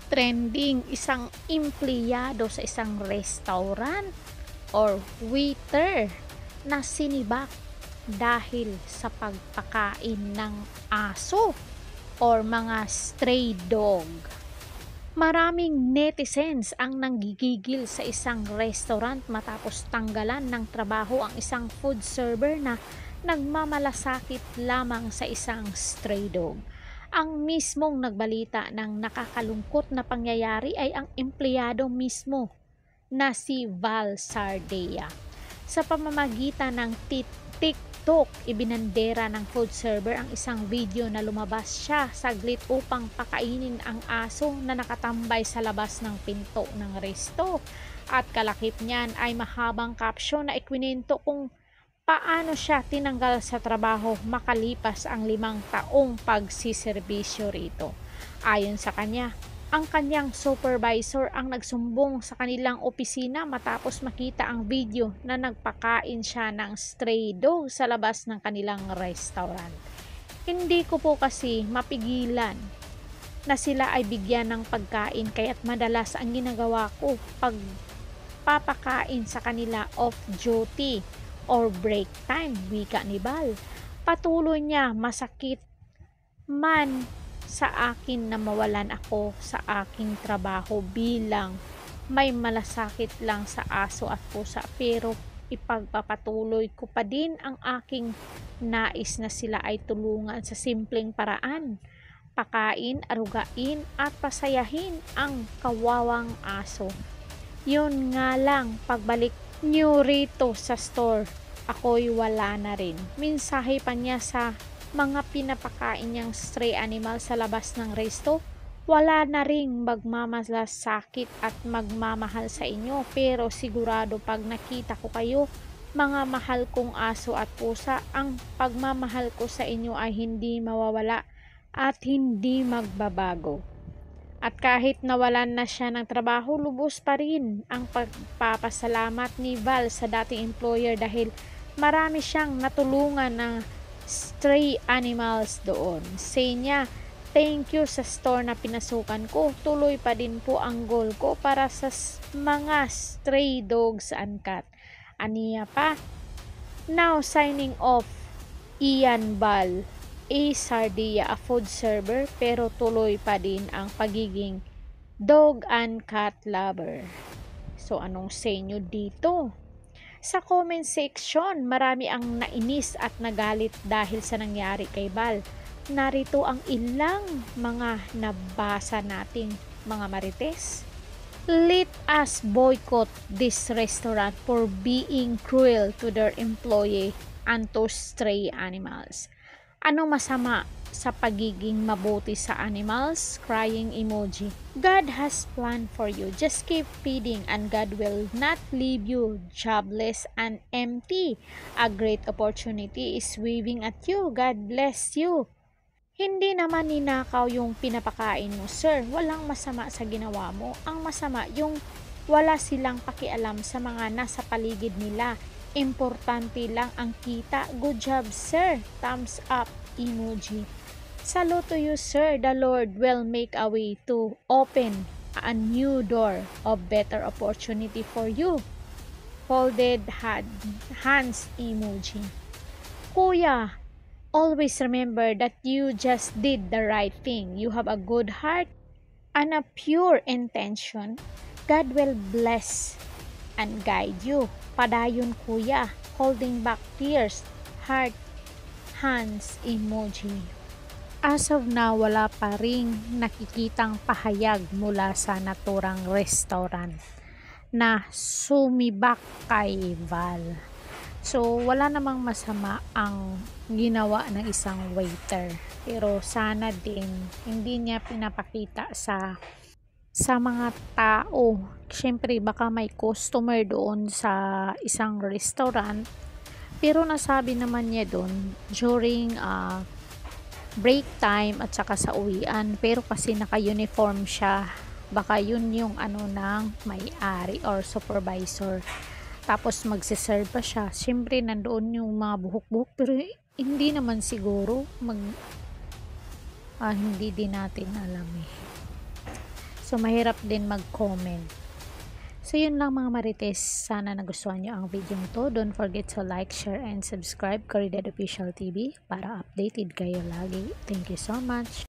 Trending isang empleyado sa isang restaurant or waiter na sinibak dahil sa pagpakain ng aso or mga stray dog. Maraming netizens ang nanggigigil sa isang restaurant matapos tanggalan ng trabaho ang isang food server na nagmamalasakit lamang sa isang stray dog. Ang mismong nagbalita ng nakakalungkot na pangyayari ay ang empleyado mismo na si Val Sardea. Sa pamamagitan ng TikTok, ibinandera ng food server ang isang video na lumabas siya saglit upang pakainin ang aso na nakatambay sa labas ng pinto ng resto. At kalakip niyan ay mahabang caption na ikwinento kung paano siya tinanggal sa trabaho makalipas ang 5 taong pagsiserbisyo rito. Ayon sa kanya, ang kanyang supervisor ang nagsumbong sa kanilang opisina matapos makita ang video na nagpakain siya ng stray dog sa labas ng kanilang restaurant. Hindi ko po kasi mapigilan na sila ay bigyan ng pagkain kaya't madalas ang ginagawa ko pagpapakain sa kanila off duty or break time, wika ni Val. Patuloy niya, masakit man sa akin na mawalan ako sa aking trabaho bilang may malasakit lang sa aso at pusa, pero ipagpapatuloy ko pa din ang aking nais na sila ay tulungan sa simpleng paraan. Pakain, arugain at pasayahin ang kawawang aso. Yun nga lang, pagbalik niyo rito sa store, ako'y wala na rin. Mensahe pa niya sa mga pinapakain niyang stray animal sa labas ng resto. Wala na ring magmamalasakit at magmamahal sa inyo, pero sigurado pag nakita ko kayo, mga mahal kong aso at pusa, ang pagmamahal ko sa inyo ay hindi mawawala at hindi magbabago. At kahit nawalan na siya ng trabaho, lubos pa rin ang pagpapasalamat ni Val sa dating employer dahil marami siyang natulungan ng stray animals doon. Say niya, thank you sa store na pinasukan ko. Tuloy pa din po ang goal ko para sa mga stray dogs and cat. Aniya pa, now signing off, Ian Val A. Sardea, a food server, pero tuloy pa din ang pagiging dog and cat lover. So anong say nyo dito? Sa comment section, marami ang nainis at nagalit dahil sa nangyari kay Val. Narito ang ilang mga nabasa nating mga marites. Let us boycott this restaurant for being cruel to their employee and to stray animals. Ano masama sa pagiging mabuti sa animals? Crying emoji. God has planned for you. Just keep feeding and God will not leave you jobless and empty. A great opportunity is waving at you. God bless you. Hindi naman ninakaw yung pinapakain mo, sir. Walang masama sa ginawa mo. Ang masama yung wala silang pakialam sa mga nasa paligid nila. Importante lang ang kita. Good job, sir. Thumbs up emoji. Salute to you, sir. The Lord will make a way to open a new door of better opportunity for you. Folded hands emoji. Kuya, always remember that you just did the right thing. You have a good heart and a pure intention. God will bless and guide you. Padayon kuya, holding back tears, heart, hands emoji. As of now, wala pa ring nakikitang pahayag mula sa naturang restaurant na sumibak kay Val. So, wala namang masama ang ginawa ng isang waiter. Pero sana din, hindi niya pinapakita sa mga tao. Siyempre, baka may customer doon sa isang restaurant. Pero nasabi naman niya doon during break time at saka sa uwian. Pero kasi naka-uniform siya. Baka yun yung ng may-ari or supervisor. Tapos magsiserve pa siya. Siyempre, nandoon yung mga buhok-buhok. Pero hindi naman siguro. Hindi din natin alam eh. So, mahirap din mag-comment. So, yun lang mga marites. Sana nagustuhan nyo ang video to. Don't forget to like, share, and subscribe Caridad Official TV para updated kayo lagi. Thank you so much.